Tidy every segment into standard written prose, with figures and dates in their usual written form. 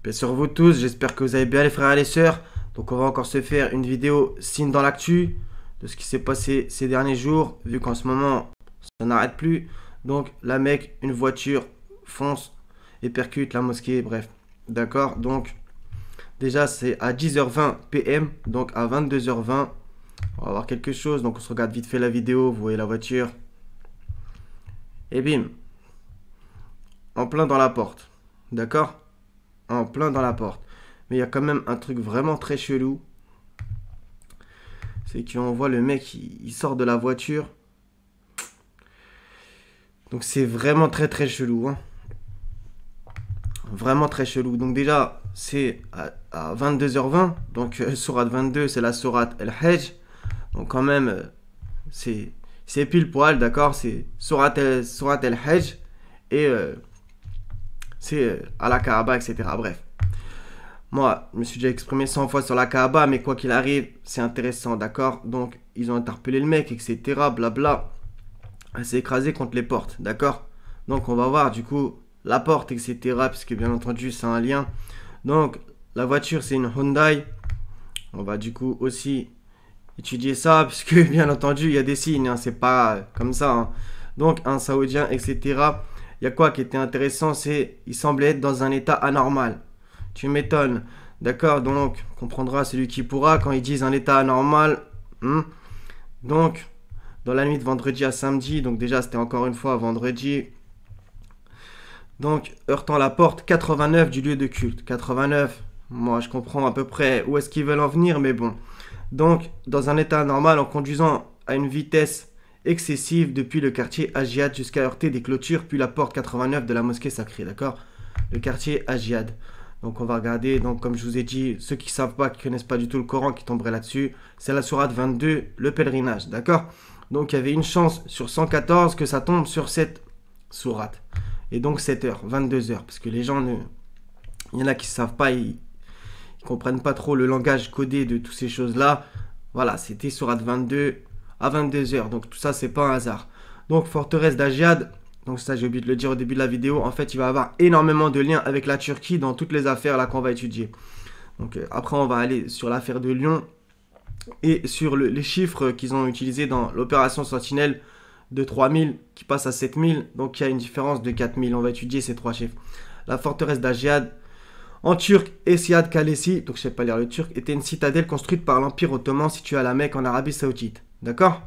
Bien sûr vous tous, j'espère que vous allez bien les frères et les sœurs. Donc on va encore se faire une vidéo signe dans l'actu de ce qui s'est passé ces derniers jours, vu qu'en ce moment ça n'arrête plus. Donc la Mecque, une voiture fonce et percute la mosquée, bref. D'accord, donc déjà c'est à 10h20 PM, donc à 22h20. On va voir quelque chose, donc on se regarde vite fait la vidéo, vous voyez la voiture. Et bim, en plein dans la porte, d'accord, en plein dans la porte. Mais il y a quand même un truc vraiment très chelou. C'est qu'on voit le mec, il sort de la voiture. Donc c'est vraiment très très chelou. Hein. Vraiment très chelou. Donc déjà, c'est à 22h20. Donc sourate 22, c'est la sourate El-Hajj. Donc quand même, c'est pile poil, d'accord. C'est sourate El-Hajj. Et c'est à la Kaaba, etc. Bref. Moi, je me suis déjà exprimé 100 fois sur la Kaaba, mais quoi qu'il arrive, c'est intéressant, d'accord. Donc, ils ont interpellé le mec, etc. Blabla. Elle s'est écrasée contre les portes, d'accord. Donc, on va voir, du coup, la porte, etc. Puisque, bien entendu, c'est un lien. Donc, la voiture, c'est une Hyundai. On va, du coup, aussi étudier ça, puisque, bien entendu, il y a des signes. Hein, c'est pas comme ça. Hein. Donc, un Saoudien, etc. Il y a quoi qui était intéressant, c'est il semblait être dans un état anormal. Tu m'étonnes. D'accord, donc, comprendra celui qui pourra quand ils disent un état anormal. Donc, dans la nuit de vendredi à samedi, donc déjà c'était encore une fois vendredi. Donc, heurtant la porte 89 du lieu de culte. 89, moi je comprends à peu près où est-ce qu'ils veulent en venir, mais bon. Donc, dans un état anormal, en conduisant à une vitesse excessive depuis le quartier Agiad jusqu'à heurter des clôtures, puis la porte 89 de la mosquée sacrée, d'accord. Le quartier Agiad. Donc on va regarder, donc comme je vous ai dit, ceux qui ne savent pas, qui ne connaissent pas du tout le Coran, qui tomberaient là-dessus, c'est la sourate 22, le pèlerinage, d'accord. Donc il y avait une chance sur 114 que ça tombe sur cette sourate. Et donc 7h, 22h, parce que les gens, il y en a qui ne savent pas, ils ne comprennent pas trop le langage codé de toutes ces choses-là. Voilà, c'était sourate 22 à 22h, donc tout ça c'est pas un hasard. Donc forteresse d'Agiad. Donc ça, j'ai oublié de le dire au début de la vidéo. En fait, il va y avoir énormément de liens avec la Turquie dans toutes les affaires là qu'on va étudier. Donc après, on va aller sur l'affaire de Lyon et sur les chiffres qu'ils ont utilisés dans l'opération Sentinelle de 3000 qui passe à 7000. Donc il y a une différence de 4000. On va étudier ces trois chiffres. La forteresse d'Agiad en turc, Esiad Kalesi, donc je sais pas lire le turc, était une citadelle construite par l'Empire ottoman située à la Mecque en Arabie Saoudite. D'accord ?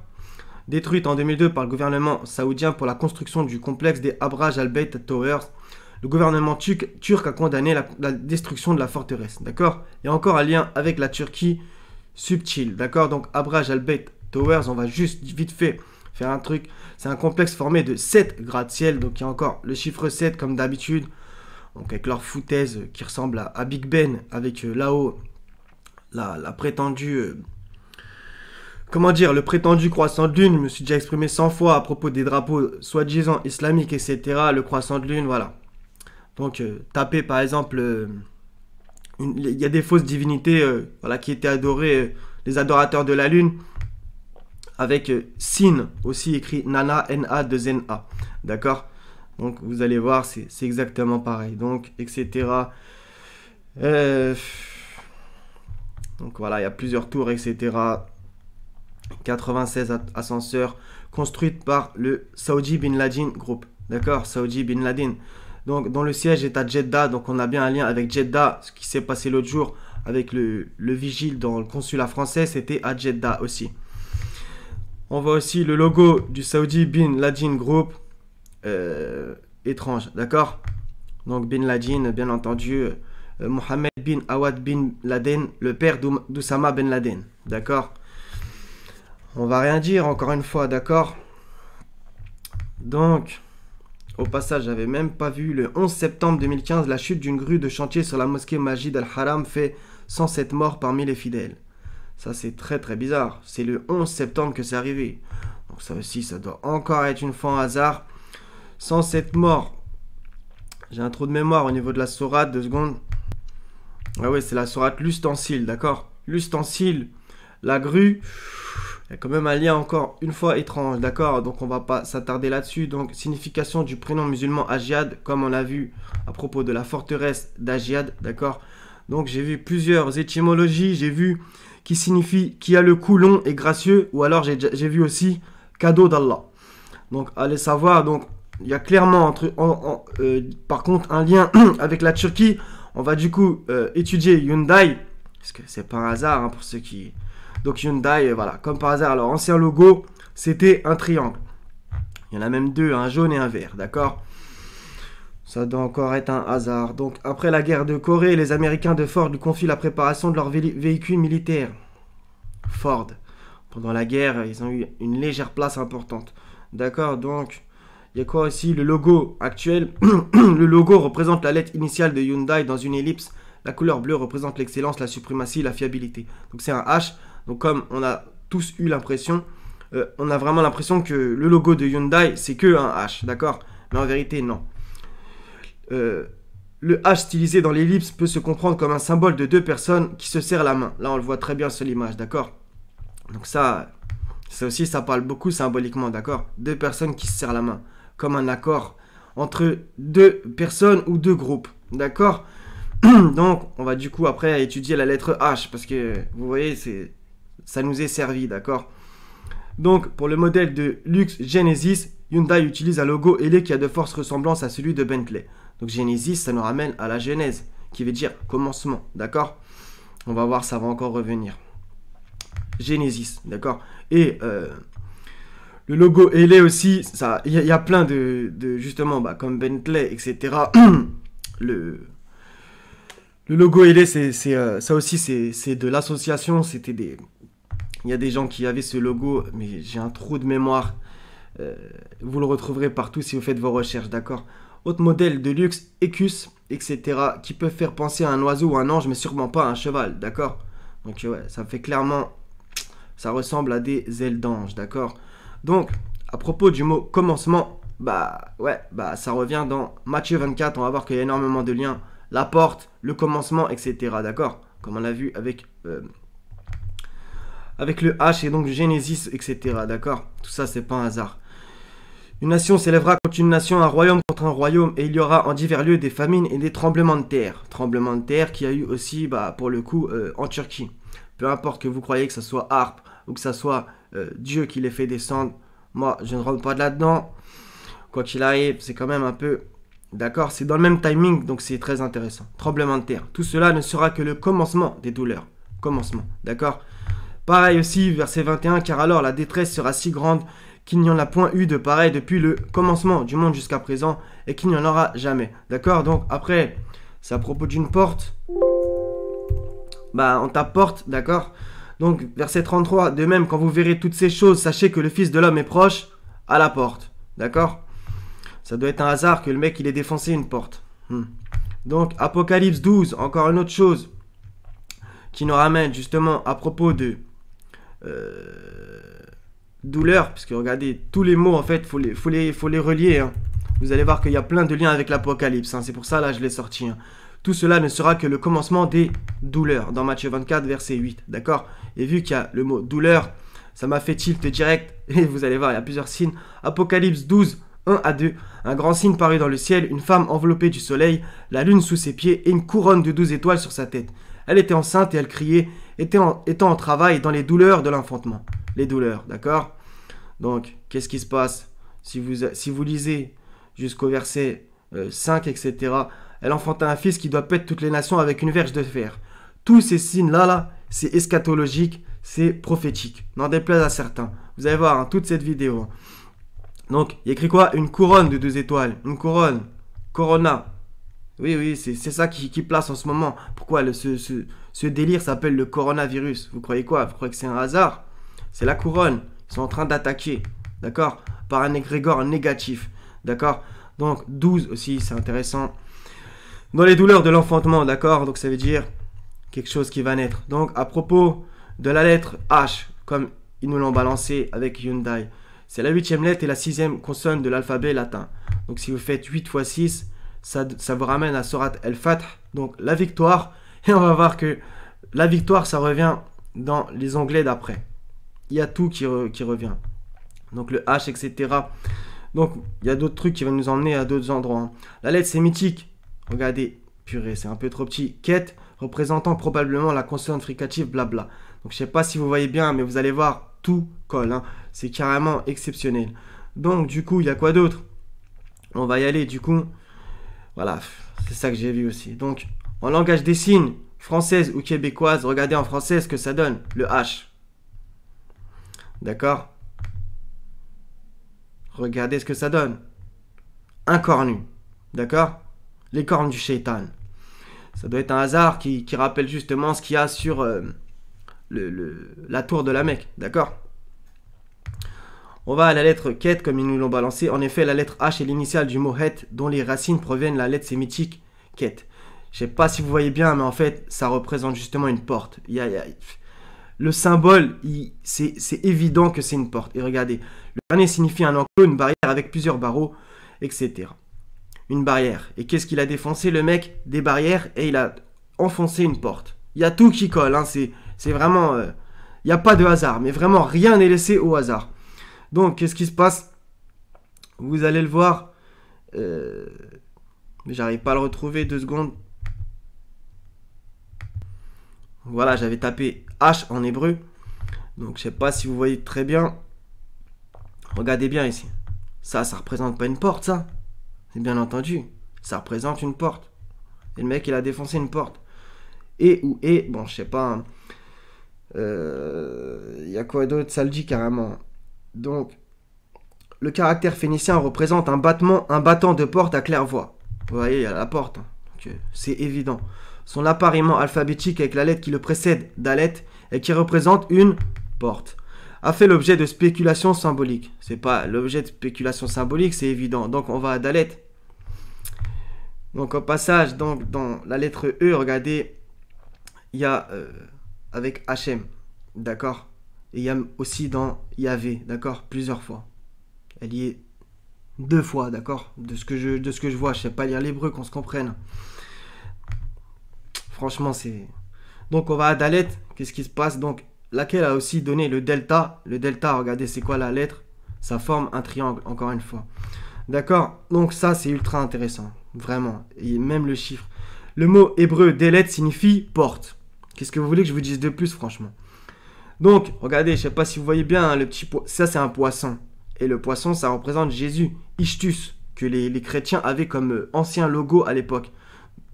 Détruite en 2002 par le gouvernement saoudien pour la construction du complexe des Abraj al-Bayt Towers, le gouvernement turc a condamné la destruction de la forteresse. D'accord. Il y a encore un lien avec la Turquie subtil. D'accord. Donc Abraj al-Bayt Towers, on va juste vite fait faire un truc. C'est un complexe formé de 7 gratte-ciel. Donc il y a encore le chiffre 7 comme d'habitude. Donc avec leur foutaise qui ressemble à Big Ben, avec là-haut la prétendue... Comment dire, le prétendu croissant de lune, je me suis déjà exprimé 100 fois à propos des drapeaux soi-disant islamiques, etc. Le croissant de lune, voilà. Donc, tapez par exemple, il y a des fausses divinités voilà, qui étaient adorées, les adorateurs de la lune, avec Sin, aussi écrit Nana, N-A-2-N-A. D'accord. Donc, vous allez voir, c'est exactement pareil. Donc, etc. Donc, voilà, il y a plusieurs tours, etc. 96 ascenseurs construites par le Saudi Bin Laden Group. D'accord, Saudi Bin Laden. Donc, dont le siège est à Jeddah. Donc, on a bien un lien avec Jeddah. Ce qui s'est passé l'autre jour avec le vigile dans le consulat français, c'était à Jeddah aussi. On voit aussi le logo du Saudi Bin Laden Group. Étrange, d'accord. Donc, Bin Laden, bien entendu, Mohammed bin Awad bin Laden, le père d'Oussama Ben Laden. D'accord. On va rien dire encore une fois, d'accord. Donc, au passage, j'avais même pas vu le 11 septembre 2015 la chute d'une grue de chantier sur la mosquée Majid al-Haram fait 107 morts parmi les fidèles. Ça c'est très très bizarre. C'est le 11 septembre que c'est arrivé. Donc ça aussi, ça doit encore être une fois un hasard. 107 morts. J'ai un trou de mémoire au niveau de la sourate, 2 secondes. Ah ouais, c'est la sourate l'ustensile, d'accord. L'ustensile, la grue. Il y a quand même un lien encore une fois étrange, d'accord? Donc on va pas s'attarder là-dessus. Donc signification du prénom musulman Agiad, comme on a vu à propos de la forteresse d'Agiad, d'accord? Donc j'ai vu plusieurs étymologies, j'ai vu qui signifie qui a le cou long et gracieux, ou alors j'ai vu aussi cadeau d'Allah. Donc allez savoir, donc il y a clairement par contre un lien avec la Turquie. On va du coup étudier Hyundai, parce que c'est pas un hasard hein, pour ceux qui... Donc Hyundai, voilà, comme par hasard, leur ancien logo, c'était un triangle. Il y en a même deux, un jaune et un vert, d'accord? Ça doit encore être un hasard. Donc après la guerre de Corée, les Américains de Ford lui confient la préparation de leurs véhicules militaires. Ford, pendant la guerre, ils ont eu une légère place importante. D'accord, donc il y a quoi aussi? Le logo actuel. Le logo représente la lettre initiale de Hyundai dans une ellipse. La couleur bleue représente l'excellence, la suprématie, la fiabilité. Donc c'est un H. Donc comme on a tous eu l'impression, on a vraiment l'impression que le logo de Hyundai, c'est que un H, d'accord? Mais en vérité, non. Le H stylisé dans l'ellipse peut se comprendre comme un symbole de deux personnes qui se serrent la main. Là, on le voit très bien sur l'image, d'accord? Donc ça aussi, ça parle beaucoup symboliquement, d'accord? Deux personnes qui se serrent la main, comme un accord entre deux personnes ou deux groupes, d'accord? Donc, on va du coup après étudier la lettre H, parce que, vous voyez, ça nous est servi, d'accord? Donc, pour le modèle de luxe Genesis, Hyundai utilise un logo ailé qui a de fortes ressemblances à celui de Bentley. Donc, Genesis, ça nous ramène à la genèse, qui veut dire commencement, d'accord? On va voir, ça va encore revenir. Genesis, d'accord? Et le logo ailé aussi, il y a plein de justement, comme Bentley, etc. Le logo ailé, ça aussi, c'est de l'association. Il y a des gens qui avaient ce logo, mais j'ai un trou de mémoire. Vous le retrouverez partout si vous faites vos recherches, d'accord? Autre modèle de luxe, Ecus, etc. qui peuvent faire penser à un oiseau ou un ange, mais sûrement pas à un cheval, d'accord? Donc ouais, ça fait clairement... Ça ressemble à des ailes d'ange, d'accord? Donc, à propos du mot commencement, ça revient dans Matthieu 24. On va voir qu'il y a énormément de liens. La porte, le commencement, etc. D'accord? Comme on l'a vu avec le H et donc Genesis, etc. D'accord? Tout ça, c'est pas un hasard. Une nation s'élèvera contre une nation, un royaume contre un royaume, et il y aura en divers lieux des famines et des tremblements de terre. Tremblements de terre qu'il y a eu aussi, pour le coup, en Turquie. Peu importe que vous croyez que ce soit Harpe ou que ce soit Dieu qui les fait descendre, moi, je ne rentre pas là-dedans. Quoi qu'il arrive, c'est quand même un peu... D'accord, c'est dans le même timing, donc c'est très intéressant. Tremblement de terre. Tout cela ne sera que le commencement des douleurs. Commencement, d'accord? Pareil aussi, verset 21, car alors la détresse sera si grande qu'il n'y en a point eu de pareil depuis le commencement du monde jusqu'à présent, et qu'il n'y en aura jamais. D'accord? Donc après, c'est à propos d'une porte. On tape porte, d'accord? Donc verset 33, de même quand vous verrez toutes ces choses, sachez que le Fils de l'homme est proche à la porte. D'accord? Ça doit être un hasard que le mec il ait défoncé une porte. Donc Apocalypse 12, encore une autre chose qui nous ramène justement à propos de douleur, puisque regardez, tous les mots en fait, faut les relier. Hein. Vous allez voir qu'il y a plein de liens avec l'Apocalypse. Hein. C'est pour ça là je l'ai sorti. Hein. Tout cela ne sera que le commencement des douleurs, dans Matthieu 24, verset 8. D'accord? Et vu qu'il y a le mot douleur, ça m'a fait tilt direct. Et vous allez voir, il y a plusieurs signes. Apocalypse 12, 1 à 2. Un grand signe parut dans le ciel, une femme enveloppée du soleil, la lune sous ses pieds et une couronne de 12 étoiles sur sa tête. Elle était enceinte et elle criait, étant en travail dans les douleurs de l'enfantement. Les douleurs, d'accord? Donc, qu'est-ce qui se passe? Si vous lisez jusqu'au verset 5, etc., elle enfanta un fils qui doit paître toutes les nations avec une verge de fer. Tous ces signes-là, c'est eschatologique, c'est prophétique. N'en déplaise à certains. Vous allez voir, toute cette vidéo. Donc, il y a écrit quoi? Une couronne de 2 étoiles. Une couronne. Corona. Oui, c'est ça qui place en ce moment. Pourquoi ce délire s'appelle le coronavirus? Vous croyez quoi? Vous croyez que c'est un hasard? C'est la couronne. Ils sont en train d'attaquer. D'accord? Par un égrégore négatif. D'accord? Donc, 12 aussi, c'est intéressant. Dans les douleurs de l'enfantement, d'accord? Donc ça veut dire quelque chose qui va naître. Donc à propos de la lettre H, comme ils nous l'ont balancé avec Hyundai, c'est la 8e lettre et la 6e consonne de l'alphabet latin. Donc si vous faites 8 x 6, ça vous ramène à Surat El-Fath, donc la victoire. Et on va voir que la victoire, ça revient dans les onglets d'après. il y a tout qui revient. Donc le H, etc. Donc il y a d'autres trucs qui vont nous emmener à d'autres endroits. Hein. La lettre sémitique, regardez, purée, c'est un peu trop petit. Ket, représentant probablement la consonne fricative, blabla. Donc je sais pas si vous voyez bien, mais vous allez voir, tout colle. Hein. C'est carrément exceptionnel. Donc du coup, il y a quoi d'autre? On va y aller, du coup. Voilà, c'est ça que j'ai vu aussi. Donc, en langage des signes, française ou québécoise, regardez en français ce que ça donne, le H. D'accord? Regardez ce que ça donne. Un cornu. D'accord? Les cornes du shaitan. Ça doit être un hasard qui rappelle justement ce qu'il y a sur la tour de la Mecque. D'accord? On va à la lettre Ket, comme ils nous l'ont balancé. En effet, la lettre H est l'initiale du mot Het, dont les racines proviennent de la lettre sémitique Ket. Je sais pas si vous voyez bien, mais en fait, ça représente justement une porte. Le symbole, c'est évident que c'est une porte. Et regardez, le dernier signifie un enclos, une barrière avec plusieurs barreaux, etc. Une barrière. Et qu'est-ce qu'il a défoncé, le mec? Des barrières, et il a enfoncé une porte. Il y a tout qui colle, hein. C'est vraiment... il n'y a pas de hasard, mais vraiment rien n'est laissé au hasard. Donc, qu'est-ce qui se passe? Vous allez le voir. Mais j'arrive pas à le retrouver, 2 secondes. Voilà, j'avais tapé H en hébreu. Donc, je sais pas si vous voyez très bien. Regardez bien ici. Ça représente pas une porte, ça. C'est bien entendu. Ça représente une porte. Et le mec, il a défoncé une porte. Bon, je sais pas. Il y a quoi d'autre? Ça le dit carrément. Donc, le caractère phénicien représente un battant de porte à claire-voie. Vous voyez, il y a la porte. Hein. C'est évident. Son appariement alphabétique avec la lettre qui le précède, Dalet, et qui représente une porte, a fait l'objet de spéculations symboliques. C'est pas l'objet de spéculations symboliques, c'est évident. Donc, on va à Dalet. Donc, au passage, donc, dans la lettre E, regardez, il y a avec HM. D'accord? Et il y a aussi dans Yahvé, d'accord? Plusieurs fois. Elle y est 2 fois, d'accord? De ce que je vois, je sais pas lire l'hébreu, qu'on se comprenne. Franchement, c'est... Donc, on va à Dalet. Qu'est-ce qui se passe? Donc, laquelle a aussi donné le delta. Le delta, regardez, c'est quoi la lettre? Ça forme un triangle, encore une fois. D'accord? Donc, ça, c'est ultra intéressant. Vraiment. Et même le chiffre. Le mot hébreu Dalet signifie porte. Qu'est-ce que vous voulez que je vous dise de plus, franchement? Donc, regardez, je sais pas si vous voyez bien, hein, le petit ça c'est un poisson. Et le poisson, ça représente Jésus, Ichtus, que les chrétiens avaient comme ancien logo à l'époque.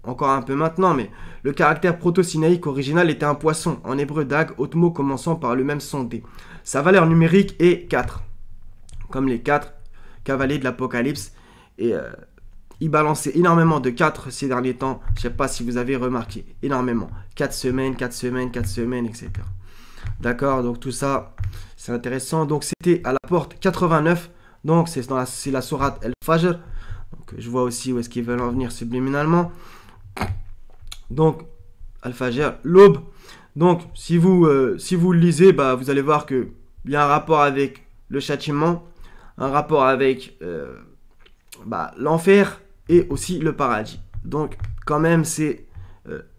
Encore un peu maintenant, mais le caractère proto-sinaïque original était un poisson, en hébreu dag, autre mot commençant par le même son D. Sa valeur numérique est 4, comme les 4 cavaliers de l'Apocalypse. Et il balançait énormément de 4 ces derniers temps, je sais pas si vous avez remarqué, énormément. 4 semaines, 4 semaines, 4 semaines, etc. D'accord, donc tout ça, c'est intéressant. Donc c'était à la porte 89, donc c'est la sourate El-Fajr. Donc je vois aussi où est-ce qu'ils veulent en venir subliminalement. Donc, Al-Fajr, l'aube. Donc, si vous le lisez, bah, vous allez voir qu'il y a un rapport avec le châtiment, un rapport avec l'enfer et aussi le paradis. Donc, quand même, c'est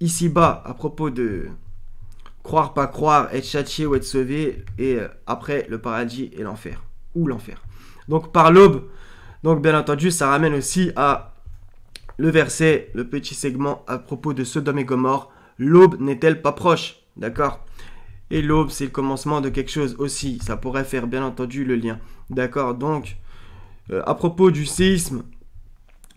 ici-bas à propos de croire, pas croire, être châtié ou être sauvé, et après le paradis et l'enfer, ou l'enfer. Donc, par l'aube, donc bien entendu, ça ramène aussi à le verset, le petit segment à propos de Sodome et Gomorrhe. L'aube n'est-elle pas proche? D'accord? Et l'aube, c'est le commencement de quelque chose aussi. Ça pourrait faire bien entendu le lien. D'accord? Donc, à propos du séisme,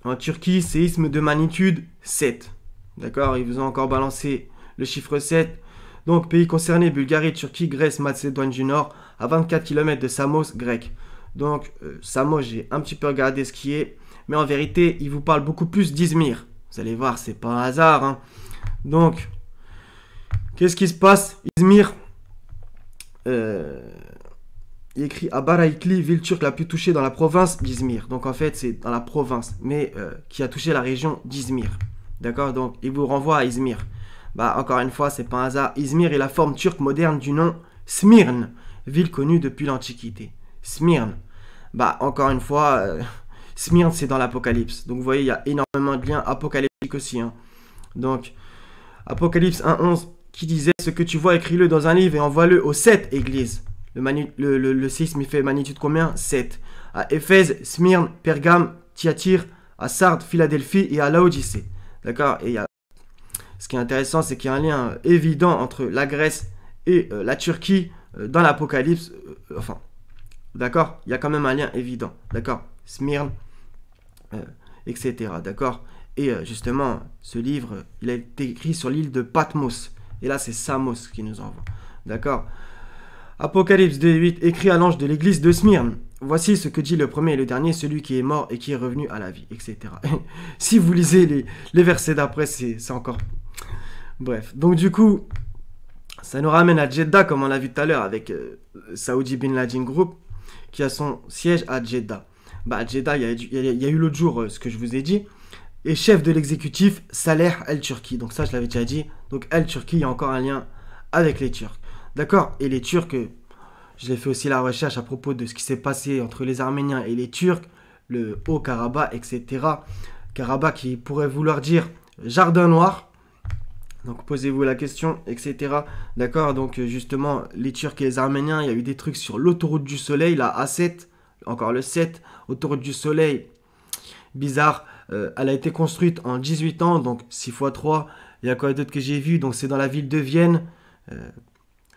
en Turquie, séisme de magnitude 7. D'accord? Ils vous ont encore balancé le chiffre 7. Donc, pays concernés, Bulgarie, Turquie, Grèce, Macédoine du Nord, à 24 km de Samos, grec. Donc, Samos, j'ai un petit peu regardé ce qui est. Mais en vérité, il vous parle beaucoup plus d'Izmir. Vous allez voir, c'est pas un hasard. Hein. Donc, qu'est-ce qui se passe? Izmir, il écrit à Baraikli, ville turque la plus touchée dans la province d'Izmir. Donc en fait, c'est dans la province, mais qui a touché la région d'Izmir. D'accord? Donc, il vous renvoie à Izmir. Bah, encore une fois, c'est pas un hasard. Izmir est la forme turque moderne du nom Smyrne, ville connue depuis l'Antiquité. Smyrne. Bah, encore une fois... Smyrne, c'est dans l'Apocalypse. Donc, vous voyez, il y a énormément de liens apocalyptiques aussi. Hein. Donc, Apocalypse 1.11, qui disait « Ce que tu vois, écris-le dans un livre et envoie-le aux 7 églises. » le séisme, il fait magnitude combien? 7. À Éphèse, Smyrne, Pergame, Thyatire, à Sardes, Philadelphie et à Laodicée. D'accord? Et ce qui est intéressant, c'est qu'il y a un lien évident entre la Grèce et la Turquie dans l'Apocalypse. Enfin, d'accord? Il y a quand même un lien évident. D'accord? Smyrne, etc. D'accord? Et justement, ce livre, il a été écrit sur l'île de Patmos. Et là, c'est Samos qui nous envoie. D'accord? Apocalypse 2.8, écrit à l'ange de l'église de Smyrne. Voici ce que dit le premier et le dernier, celui qui est mort et qui est revenu à la vie, etc. Si vous lisez les versets d'après, c'est encore... Bref, donc du coup, ça nous ramène à Jeddah, comme on l'a vu tout à l'heure, avec Saudi Bin Laden Group, qui a son siège à Jeddah. Bah, à Jeddah, il y a eu l'autre jour ce que je vous ai dit. Et chef de l'exécutif, Saleh Al-Turki. Donc ça, je l'avais déjà dit. Donc Al-Turki, il y a encore un lien avec les Turcs. D'accord? Et les Turcs, je l'ai fait aussi la recherche à propos de ce qui s'est passé entre les Arméniens et les Turcs, le Haut-Karabakh, etc. Karabakh qui pourrait vouloir dire jardin noir. Donc posez-vous la question, etc. D'accord? Donc justement, les Turcs et les Arméniens, il y a eu des trucs sur l'autoroute du Soleil, la A7, encore le 7, autoroute du Soleil, bizarre. Elle a été construite en 18 ans, donc 6 x 3. Il y a quoi d'autre que j'ai vu? Donc c'est dans la ville de Vienne.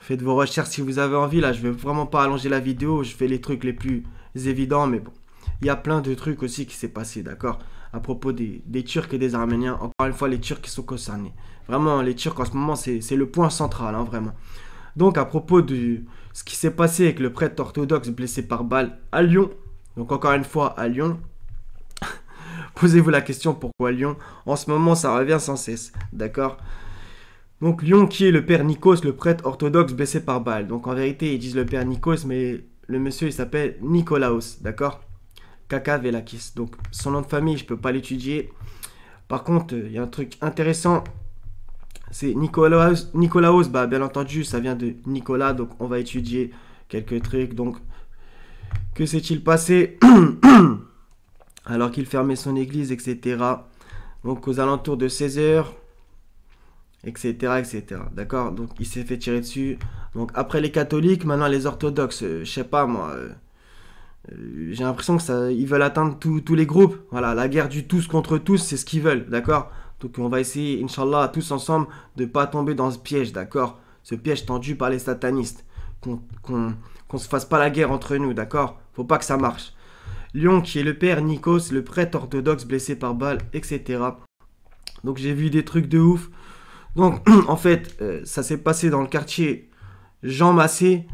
Faites vos recherches si vous avez envie. Là, je ne vais vraiment pas allonger la vidéo. Je fais les trucs les plus évidents, mais bon. Il y a plein de trucs aussi qui s'est passé, d'accord? À propos des Turcs et des Arméniens. Encore une fois, les Turcs qui sont concernés. Vraiment, les Turcs en ce moment, c'est le point central, hein, vraiment. Donc, à propos de ce qui s'est passé avec le prêtre orthodoxe blessé par balle à Lyon. Donc, encore une fois, à Lyon. Posez-vous la question pourquoi Lyon. En ce moment, ça revient sans cesse, d'accord? Donc Lyon, qui est le père Nikos, le prêtre orthodoxe blessé par balle. Donc en vérité, ils disent le père Nikos, mais le monsieur, il s'appelle Nicolaos, d'accord? Kakavelakis. Donc son nom de famille, je ne peux pas l'étudier. Par contre, il y a un truc intéressant. C'est Nicolaos, bah, bien entendu, ça vient de Nicolas. Donc on va étudier quelques trucs. Donc, que s'est-il passé alors qu'il fermait son église, etc. Donc aux alentours de 16h, etc., etc. D'accord? Donc il s'est fait tirer dessus. Donc après les catholiques, maintenant les orthodoxes, je sais pas moi, j'ai l'impression que ça, ils veulent atteindre tous les groupes. Voilà, la guerre du tous contre tous, c'est ce qu'ils veulent, d'accord? Donc on va essayer, Inch'Allah, tous ensemble, de pas tomber dans ce piège, d'accord? Ce piège tendu par les satanistes. Qu'on se fasse pas la guerre entre nous, d'accord? Faut pas que ça marche. Lyon, qui est le père Nikos, le prêtre orthodoxe blessé par balle, etc. Donc j'ai vu des trucs de ouf. Donc en fait, ça s'est passé dans le quartier Jean Massé.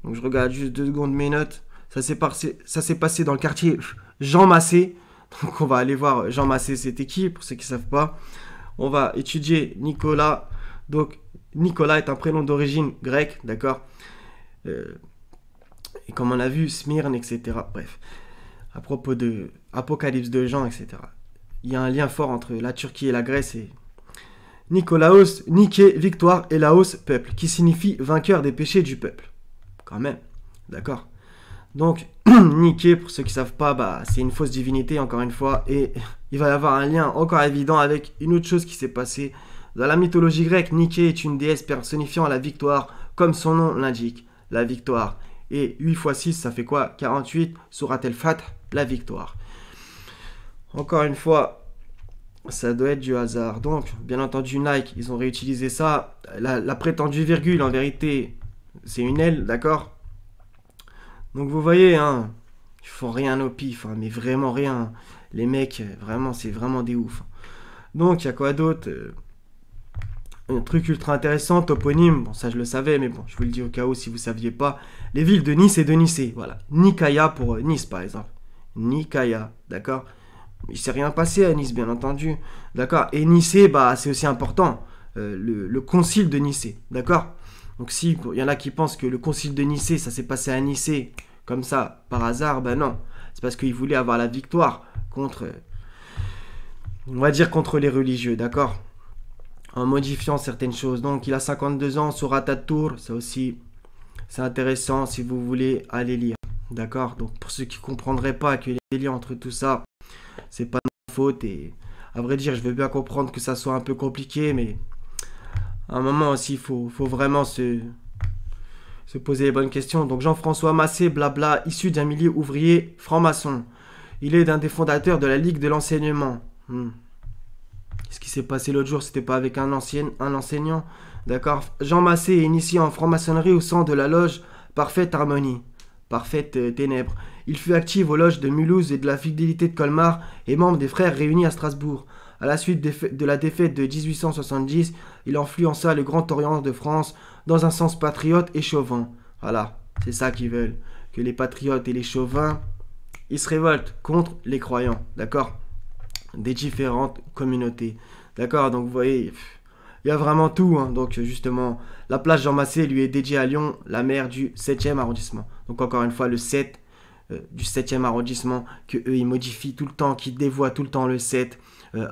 Donc je regarde juste 2 secondes mes notes. Ça s'est passé dans le quartier Jean Massé. Donc on va aller voir Jean Massé, c'était qui, pour ceux qui ne savent pas. On va étudier Nicolas. Donc Nicolas est un prénom d'origine grecque, d'accord? Et comme on a vu, Smyrne, etc. Bref. À propos de Apocalypse de Jean, etc. Il y a un lien fort entre la Turquie et la Grèce et Nicolaos, Niké, victoire, et Laos, peuple, qui signifie vainqueur des péchés du peuple. Quand même, d'accord? Donc, Niké, pour ceux qui ne savent pas, bah, c'est une fausse divinité, encore une fois, et il va y avoir un lien encore évident avec une autre chose qui s'est passée. Dans la mythologie grecque, Niké est une déesse personnifiant la victoire, comme son nom l'indique, la victoire. Et 8 x 6, ça fait quoi? 48, Surat el-Fath, la victoire. Encore une fois, ça doit être du hasard. Donc, bien entendu, Nike, ils ont réutilisé ça. La prétendue virgule, en vérité, c'est une L, d'accord? Donc, vous voyez, hein, ils font rien au pif, hein, mais vraiment rien. Les mecs, vraiment, c'est vraiment des oufs. Donc, il y a quoi d'autre? Un truc ultra intéressant, toponyme, bon ça je le savais, mais bon, je vous le dis au cas où si vous ne saviez pas. Les villes de Nice et de Nicée, voilà. Nicaea pour Nice par exemple. Nicaea, d'accord? Il ne s'est rien passé à Nice, bien entendu. D'accord? Et Nicée, bah, c'est aussi important. Le concile de Nicée, d'accord? Donc si il y en a qui pensent que le concile de Nicée, ça s'est passé à Nicée, comme ça, par hasard, ben non. C'est parce qu'il voulait avoir la victoire contre, on va dire contre les religieux, d'accord? En modifiant certaines choses. Donc il a 52 ans, Surat at-Tur, ça aussi, c'est intéressant si vous voulez aller lire. D'accord? Donc pour ceux qui ne comprendraient pas que les liens entre tout ça, c'est pas ma faute. Et à vrai dire, je veux bien comprendre que ça soit un peu compliqué, mais à un moment aussi, il faut vraiment se se poser les bonnes questions. Donc Jean-François Massé, blabla, issu d'un milieu ouvrier franc-maçon. Il est d'un des fondateurs de la Ligue de l'enseignement. Ce qui s'est passé l'autre jour, c'était pas avec un enseignant. D'accord. Jean Massé est initié en franc-maçonnerie au sein de la loge Parfaite Harmonie. Parfaite Ténèbres. Il fut actif aux loges de Mulhouse et de la Fidélité de Colmar et membre des Frères réunis à Strasbourg. À la suite de la défaite de 1870, il influença le Grand Orient de France dans un sens patriote et chauvin. Voilà, c'est ça qu'ils veulent. Que les patriotes et les chauvins, ils se révoltent contre les croyants, d'accord? Des différentes communautés. D'accord, donc vous voyez, il y a vraiment tout. Hein. Donc justement, la place Jean Massé lui est dédiée à Lyon, la maire du 7e arrondissement. Donc encore une fois, le 7 du 7e arrondissement, que eux ils modifient tout le temps, qui dévoient tout le temps le 7.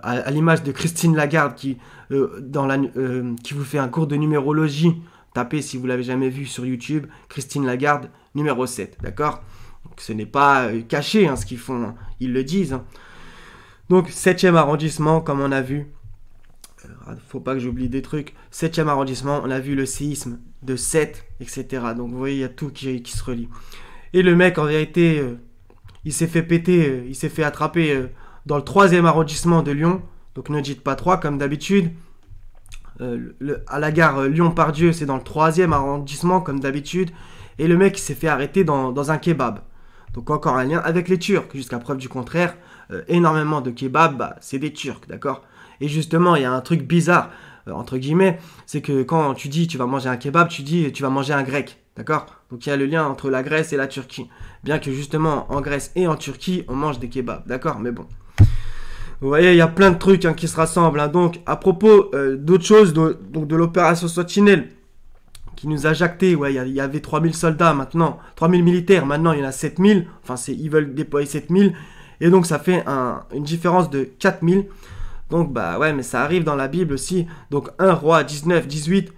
À l'image de Christine Lagarde qui vous fait un cours de numérologie. Tapez si vous l'avez jamais vu sur YouTube, Christine Lagarde, numéro 7, d'accord? Donc ce n'est pas caché hein, ce qu'ils font, hein. Ils le disent. Hein. Donc 7e arrondissement, comme on a vu, faut pas que j'oublie des trucs, 7e arrondissement, on a vu le séisme de 7, etc. Donc vous voyez, il y a tout qui se relie. Et le mec, en vérité, il s'est fait péter, il s'est fait attraper dans le 3e arrondissement de Lyon. Donc ne dites pas 3 comme d'habitude. À la gare Lyon-Pardieu, c'est dans le 3e arrondissement comme d'habitude. Et le mec, il s'est fait arrêter dans un kebab. Donc encore un lien avec les Turcs, jusqu'à preuve du contraire. Énormément de kebabs, bah, c'est des Turcs, d'accord? Et justement, il y a un truc bizarre, entre guillemets, c'est que quand tu dis tu vas manger un kebab, tu dis tu vas manger un grec, d'accord? Donc il y a le lien entre la Grèce et la Turquie. Bien que justement, en Grèce et en Turquie, on mange des kebabs, d'accord? Mais bon. Vous voyez, il y a plein de trucs hein, qui se rassemblent. Hein. Donc, à propos d'autres choses, donc de l'opération Sentinelle, qui nous a jacté, ouais, il y avait 3000 soldats maintenant, 3000 militaires, maintenant il y en a 7000, enfin ils veulent déployer 7000, et donc ça fait une différence de 4000. Donc bah ouais, mais ça arrive dans la Bible aussi. Donc 1 Roi 19, 18.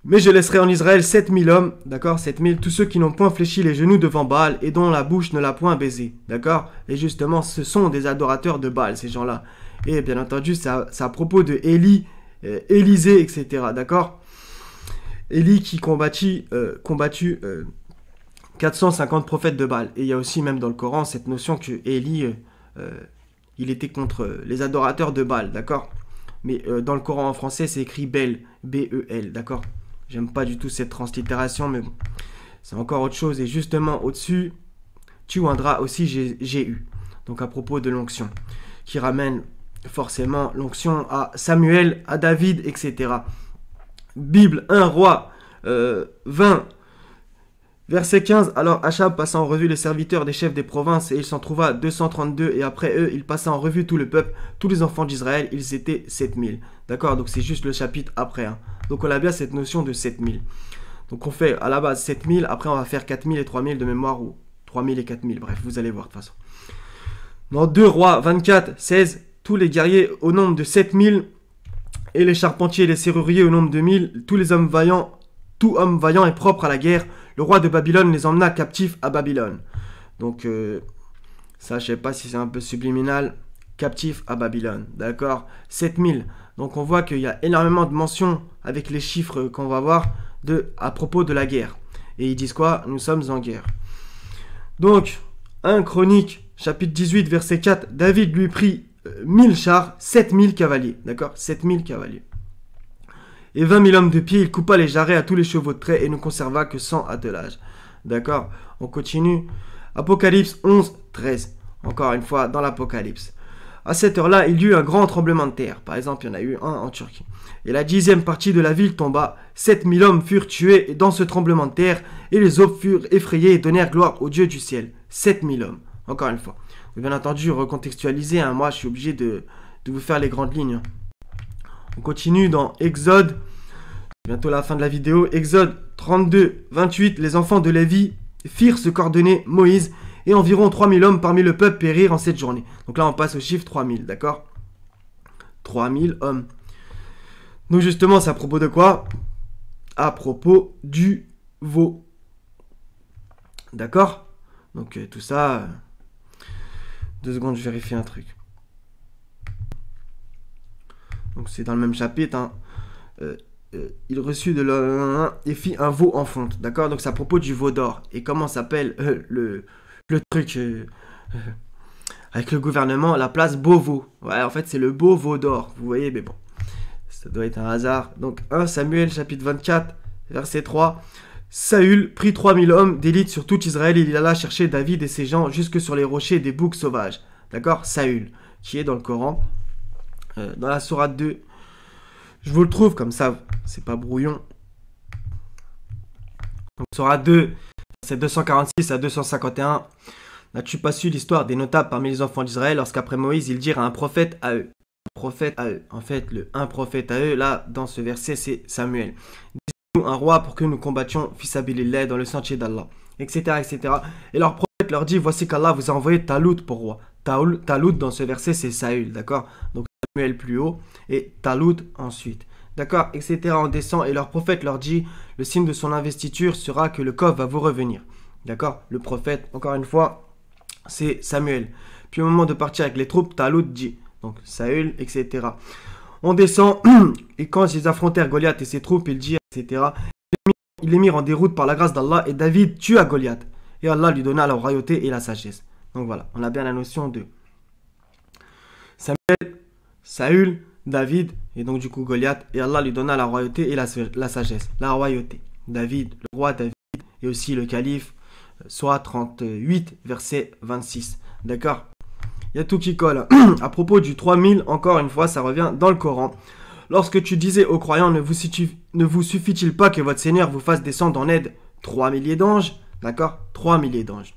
Mais je laisserai en Israël 7000 hommes, d'accord, 7000, tous ceux qui n'ont point fléchi les genoux devant Baal et dont la bouche ne l'a point baisé, d'accord. Et justement, ce sont des adorateurs de Baal, ces gens-là. Et bien entendu, c'est à propos de Élie, Élisée, etc., d'accord. Élie qui combattu 450 prophètes de Baal. Et il y a aussi même dans le Coran cette notion que Élie, il était contre les adorateurs de Baal, d'accord. Mais dans le Coran en français, c'est écrit Bel, B-E-L, d'accord. J'aime pas du tout cette translittération, mais bon, c'est encore autre chose. Et justement, au-dessus, tu oindras aussi j'ai eu. Donc à propos de l'onction, qui ramène forcément l'onction à Samuel, à David, etc. Bible 1 Roi 20, verset 15. Alors Achab passa en revue les serviteurs des chefs des provinces, et il s'en trouva 232, et après eux, il passa en revue tout le peuple, tous les enfants d'Israël, ils étaient 7000. D'accord, donc c'est juste le chapitre après. Hein. Donc on a bien cette notion de 7000. Donc on fait à la base 7000, après on va faire 4000 et 3000 de mémoire, ou 3000 et 4000, bref, vous allez voir de toute façon. Dans 2 Rois 24, 16, tous les guerriers au nombre de 7000, et les charpentiers et les serruriers au nombre de 1000, tous les hommes vaillants, tout homme vaillant et propre à la guerre, le roi de Babylone les emmena captifs à Babylone. Donc ça, je sais pas si c'est un peu subliminal, captifs à Babylone, d'accord, 7000. Donc on voit qu'il y a énormément de mentions avec les chiffres qu'on va voir à propos de la guerre. Et ils disent quoi? Nous sommes en guerre. Donc, 1 Chronique, chapitre 18, verset 4, David lui prit 1000 chars, 7000 cavaliers, d'accord, 7000 cavaliers. Et 20 000 hommes de pied, il coupa les jarrets à tous les chevaux de trait et ne conserva que 100 attelages. D'accord, on continue. Apocalypse 11, 13. Encore une fois, dans l'Apocalypse. À cette heure-là, il y eut un grand tremblement de terre. Par exemple, il y en a eu un en Turquie. Et la 10e partie de la ville tomba. 7000 hommes furent tués dans ce tremblement de terre. Et les aubes furent effrayés et donnèrent gloire au Dieu du ciel. 7000 hommes. Encore une fois. Bien entendu, recontextualiser. Hein, moi, je suis obligé de vous faire les grandes lignes. On continue dans Exode. Bientôt la fin de la vidéo. Exode 32, 28. Les enfants de Lévi firent se coordonner Moïse. Et environ 3000 hommes parmi le peuple périrent en cette journée. Donc là, on passe au chiffre 3000, d'accord? 3000 hommes. Donc justement, c'est à propos de quoi? À propos du veau. D'accord? Donc tout ça... 2 secondes, je vérifie un truc. Donc c'est dans le même chapitre. Hein. il reçut de l'or et fit un veau en fonte. D'accord? Donc c'est à propos du veau d'or. Et comment s'appelle le truc avec le gouvernement, la place Beauvau. Ouais, en fait, c'est le beau veau d'or. Vous voyez, mais bon, ça doit être un hasard. Donc 1 Samuel chapitre 24, verset 3. Saül prit 3000 hommes d'élite sur tout Israël et il alla chercher David et ses gens jusque sur les rochers des boucs sauvages. D'accord? Saül, qui est dans le Coran, dans la sourate 2. Je vous le trouve comme ça, c'est pas brouillon. Donc sourate 2, c'est 246 à 251. N'as-tu pas su l'histoire des notables parmi les enfants d'Israël lorsqu'après Moïse, ils dirent à un prophète à eux? Prophète à eux. En fait, un prophète à eux, là, dans ce verset, c'est Samuel. Un roi pour que nous combattions fils Abilillah dans le sentier d'Allah, etc., etc. Et leur prophète leur dit, voici qu'Allah vous a envoyé Talout pour roi. Talout dans ce verset c'est Saül, d'accord? Donc Samuel plus haut et Talout ensuite, d'accord, etc. On descend et leur prophète leur dit, le signe de son investiture sera que le coffre va vous revenir, d'accord? Le prophète, encore une fois, c'est Samuel. Puis au moment de partir avec les troupes, Talout dit, donc Saül, etc. On descend, et quand ils affrontèrent Goliath et ses troupes, ils dirent, etc. Ils les mirent en déroute par la grâce d'Allah, et David tua Goliath. Et Allah lui donna la royauté et la sagesse. Donc voilà, on a bien la notion de Samuel, Saül, David, et donc du coup Goliath, et Allah lui donna la royauté et la sagesse. La royauté, David, le roi David, et aussi le calife, soit 38, verset 26. D'accord? Il y a tout qui colle. À propos du 3000, encore une fois, ça revient dans le Coran. Lorsque tu disais aux croyants, ne vous suffit-il pas que votre Seigneur vous fasse descendre en aide 3 milliers d'anges? D'accord? 3 milliers d'anges.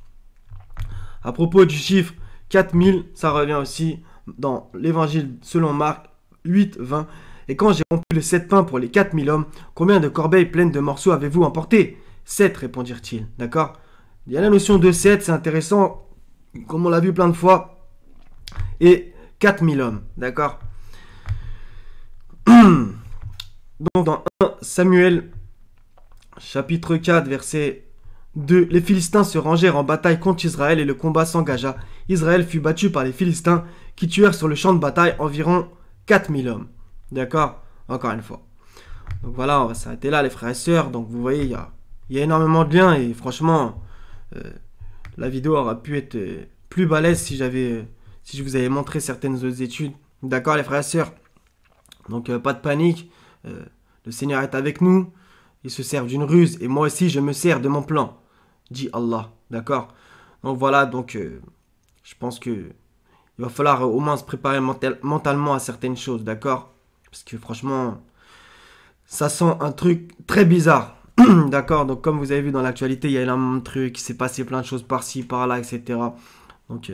À propos du chiffre 4000, ça revient aussi dans l'évangile selon Marc 8, 20. Et quand j'ai rompu les 7 pains pour les 4000 hommes, combien de corbeilles pleines de morceaux avez-vous emporté? 7, répondirent-ils. D'accord? Il y a la notion de 7, c'est intéressant, comme on l'a vu plein de fois. Et 4000 hommes, d'accord? Donc dans 1 Samuel, chapitre 4, verset 2, les Philistins se rangèrent en bataille contre Israël et le combat s'engagea. Israël fut battu par les Philistins qui tuèrent sur le champ de bataille environ 4000 hommes. D'accord? Encore une fois. Donc voilà, on va s'arrêter là les frères et sœurs. Donc vous voyez, il y a énormément de liens et franchement, la vidéo aura pu être plus balèze si je vous avais montré certaines autres études. D'accord les frères et sœurs? Donc pas de panique, le Seigneur est avec nous, il se sert d'une ruse et moi aussi je me sers de mon plan, dit Allah, d'accord? Donc voilà, donc je pense que il va falloir au moins se préparer mentalement à certaines choses, d'accord? Parce que franchement, ça sent un truc très bizarre, d'accord? Donc comme vous avez vu dans l'actualité, il y a énormément de trucs, il s'est passé plein de choses par-ci, par-là, etc. Donc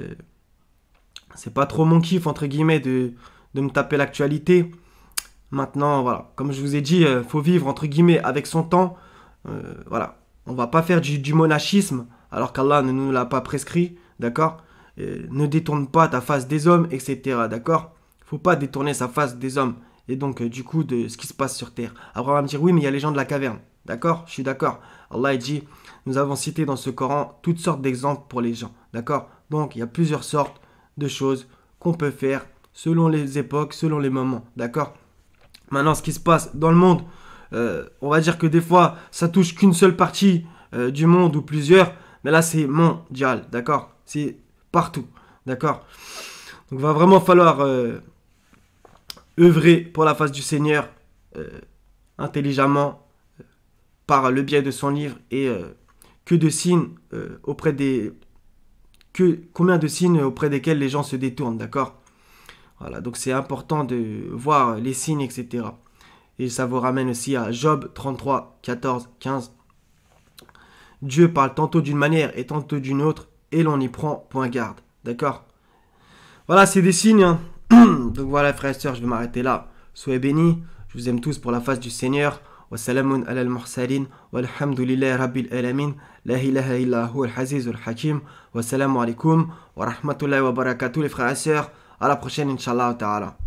c'est pas trop mon kiff, entre guillemets, de me taper l'actualité. Maintenant, voilà, comme je vous ai dit, faut vivre, entre guillemets, avec son temps. Voilà, on va pas faire du monachisme, alors qu'Allah ne nous l'a pas prescrit, d'accord? Ne détourne pas ta face des hommes, etc., d'accord? Faut pas détourner sa face des hommes, et donc, du coup, de ce qui se passe sur terre. Après, on va me dire, oui, mais il y a les gens de la caverne, d'accord? Je suis d'accord. Allah, il dit, nous avons cité dans ce Coran toutes sortes d'exemples pour les gens, d'accord? Donc, il y a plusieurs sortes de choses qu'on peut faire selon les époques, selon les moments, d'accord? Maintenant, ce qui se passe dans le monde, on va dire que des fois, ça touche qu'une seule partie du monde ou plusieurs, mais là, c'est mondial, d'accord? C'est partout, d'accord? Donc, il va vraiment falloir œuvrer pour la face du Seigneur intelligemment par le biais de son livre et que de signes combien de signes auprès desquels les gens se détournent, d'accord? Voilà, donc c'est important de voir les signes, etc. Et ça vous ramène aussi à Job 33, 14, 15. Dieu parle tantôt d'une manière et tantôt d'une autre, et l'on y prend point garde. D'accord? Voilà, c'est des signes. Hein. Donc voilà, frères et sœurs, je vais m'arrêter là. Soyez bénis. Je vous aime tous pour la face du Seigneur. Wassalamun ala al-mursalin. Walhamdulillahi rabbil alamin. La ilaha illa hu al-hazizul hakim. Wassalamu alaikum wa rahmatullahi wa barakatuh les frères et sœurs. À la prochaine, Inch'Allah ta'ala.